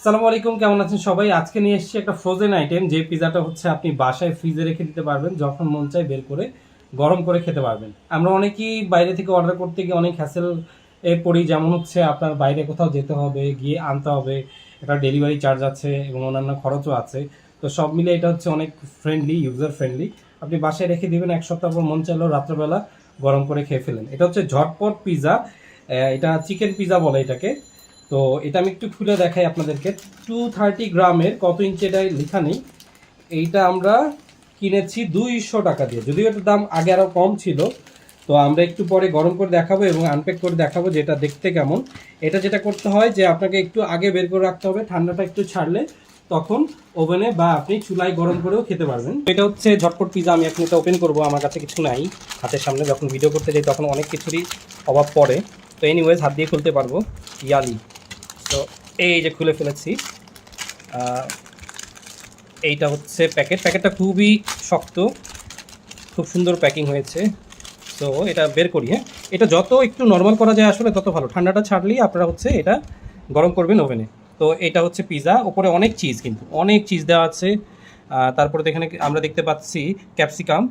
আসসালামু আলাইকুম, কেমন আছেন সবাই? আজকে নিয়ে এসেছি একটা ফ্রোজেন আইটেম, যে পিজাটা হচ্ছে আপনি বাসায় ফ্রিজে রেখে দিতে পারবেন, যখন মন চায় বের করে গরম করে খেতে পারবেন। আমরা অনেকেই বাইরে থেকে অর্ডার করতে গিয়ে অনেক হ্যাসেল পড়ি, যেমন হচ্ছে আপনার বাইরে কোথাও যেতে হবে, গিয়ে আনতে হবে, এটা ডেলিভারি চার্জ আছে এবং অন্যান্য খরচও আছে। তো সব মিলে এটা হচ্ছে অনেক ফ্রেন্ডলি, ইউজার ফ্রেন্ডলি। আপনি বাসায় রেখে দিবেন, এক সপ্তাহ পর মন চাইলেও রাত্রেবেলা গরম করে খেয়ে ফেলেন। এটা হচ্ছে ঝটপট পিজা, এটা চিকেন পিজা বলে এটাকে। তো এটা আমি একটু খুলে দেখাই আপনাদেরকে। 230 গ্রামের, কত ইঞ্চি এটা লেখা নেই। এইটা আমরা কিনেছি 200 টাকা দিয়ে, যদিও এটার দাম আগে আরও কম ছিল। তো আমরা একটু পরে গরম করে দেখাবো এবং আনপ্যাক করে দেখাবো যে এটা দেখতে কেমন। এটা যেটা করতে হয় যে আপনাকে একটু আগে বের করে রাখতে হবে, ঠান্ডাটা একটু ছাড়লে তখন ওভেনে বা আপনি চুলায় গরম করেও খেতে পারবেন। এটা হচ্ছে ঝটপট পিজা। আমি এখন এটা ওপেন করবো, আমার কাছে কিছু নাই হাতের সামনে। যখন ভিডিও করতে যাই তখন অনেক কিছুরই অভাব পড়ে। তো এনিওয়েজ হাত দিয়ে খুলতে পারবো। ইয়ালি। তো এই যে খুলে ফেলেছি। এইটা হচ্ছে প্যাকেটটা খুবই শক্ত, খুব সুন্দর প্যাকিং হয়েছে। তো এটা বের করি। হ্যাঁ, এটা যত একটু নর্মাল করা যায় আসলে তত ভালো। ঠান্ডাটা ছাড়লেই আপনারা হচ্ছে এটা গরম করবেন ওভেনে। তো এটা হচ্ছে পিজা, ওপরে অনেক চিজ, কিন্তু অনেক চিজ দেওয়া আছে। তারপরে তো এখানে আমরা দেখতে পাচ্ছি ক্যাপসিকাম।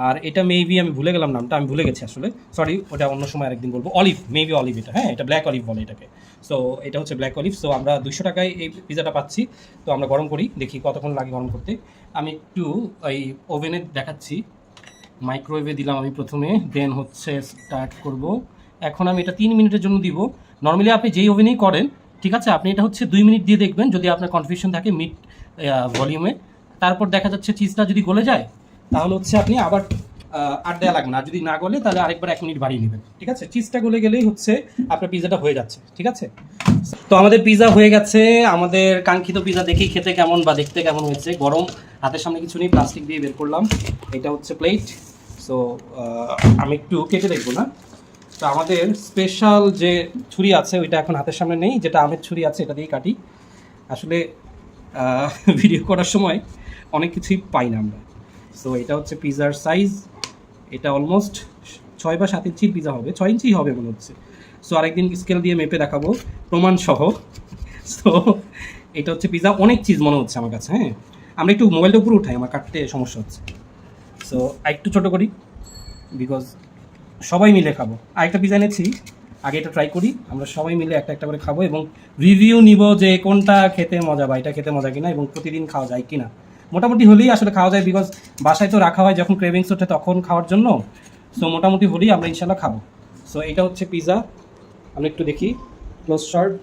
আর এটা মেবি আমি ভুলে গেলাম, নামটা আমি ভুলে গেছি আসলে, সরি। ওটা অন্য সময় আরেকদিন বলবো। অলিভ, মেবি অলিভ এটা। হ্যাঁ, এটা ব্ল্যাক অলিভ বলে এটাকে। সো এটা হচ্ছে ব্ল্যাক অলিভ। সো আমরা 200 টাকায় এই পিজাটা পাচ্ছি। তো আমরা গরম করি, দেখি কতক্ষণ লাগে গরম করতে। আমি একটু এই ওভেনে দেখাচ্ছি। মাইক্রোওয়েভে দিলাম আমি প্রথমে, দেন হচ্ছে স্টার্ট করব। এখন আমি এটা 3 মিনিটের জন্য দিব। নর্মালি আপনি যেই ওভেনেই করেন, ঠিক আছে, আপনি এটা হচ্ছে 2 মিনিট দিয়ে দেখবেন, যদি আপনার কনফিউশন থাকে মিড ভলিউমে। তারপর দেখা যাচ্ছে চিজটা যদি গলে যায়, তাহলে হচ্ছে আপনি আবার আর দেওয়া লাগবে না। যদি না গলে তাহলে আরেকবার 1 মিনিট বাড়িয়ে নেবেন, ঠিক আছে। চিজটা গলে গেলেই হচ্ছে আপনার পিজাটা হয়ে যাচ্ছে, ঠিক আছে। তো আমাদের পিজা হয়ে গেছে। আমাদের কাঙ্ক্ষিত পিজা দেখেই খেতে কেমন বা দেখতে কেমন হয়েছে। গরম, হাতের সামনে কিছু নেই, প্লাস্টিক দিয়ে বের করলাম। এটা হচ্ছে প্লেট। সো আমি একটু কেটে দেখবো না। তো আমাদের স্পেশাল যে ছুরি আছে ওইটা এখন হাতের সামনে নেই, যেটা আমের ছুরি আছে এটা দিয়ে কাটি। আসলে ভিডিও করার সময় অনেক কিছুই পাই না আমরা। সো এটা হচ্ছে পিজার সাইজ। এটা অলমোস্ট 6 বা 7 ইঞ্চির পিজা হবে, 6 ইঞ্চি হবে মনে হচ্ছে। সো আরেকদিন স্কেল দিয়ে মেপে দেখাবো প্রমাণ সহ। সো এটা হচ্ছে পিজা, অনেক চিজ মনে হচ্ছে আমার কাছে। হ্যাঁ, আমরা একটু মোবাইলটা উপরে উঠাই, আমার কাটতে সমস্যা হচ্ছে। সো একটু ছোটো করি, বিকজ সবাই মিলে খাবো। আরেকটা পিজা এনেছি, আগে এটা ট্রাই করি। আমরা সবাই মিলে একটা একটা করে খাবো এবং রিভিউ নিব যে কোনটা খেতে মজা বা এটা খেতে মজা কিনা, এবং প্রতিদিন খাওয়া যায় কিনা। মোটামুটি হলেই আসলে খাওয়া যায়, বিকজ বাসায় তো রাখা হয় যখন ক্রেভিংস ওঠে তখন খাওয়ার জন্য। সো মোটামুটি হলেই আমরা ইনশাল্লাহ খাবো। সো এটা হচ্ছে পিজা, আমরা একটু দেখি ক্লোজ শট।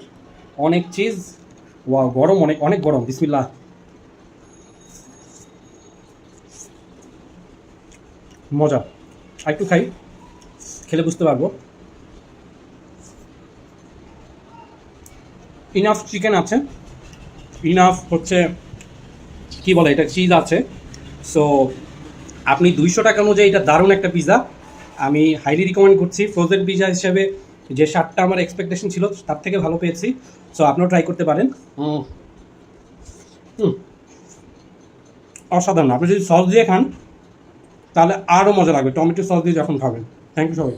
অনেক চিজ, ওয়াও, গরম, অনেক অনেক গরম। বিসমিল্লাহ। মজা, একটু খাই, খেলে বুঝতে পারবো। ইনাফ চিকেন আছে, ইনাফ হচ্ছে কি বলে এটা, চিজ আছে। সো আপনি 200 টাকা অনুযায়ী এটা দারুণ একটা পিজা, আমি হাইলি রিকমেন্ড করছি। ফ্রোজেন পিজা হিসেবে যে 7টা আমার এক্সপেকটেশন ছিল তার থেকে ভালো পেয়েছি। সো আপনিও ট্রাই করতে পারেন। অসাধারণ। আপনি যদি সস দিয়ে খান তাহলে আরও মজা লাগবে, টমেটো সস দিয়ে যখন খাবেন। থ্যাংক ইউ সবাই।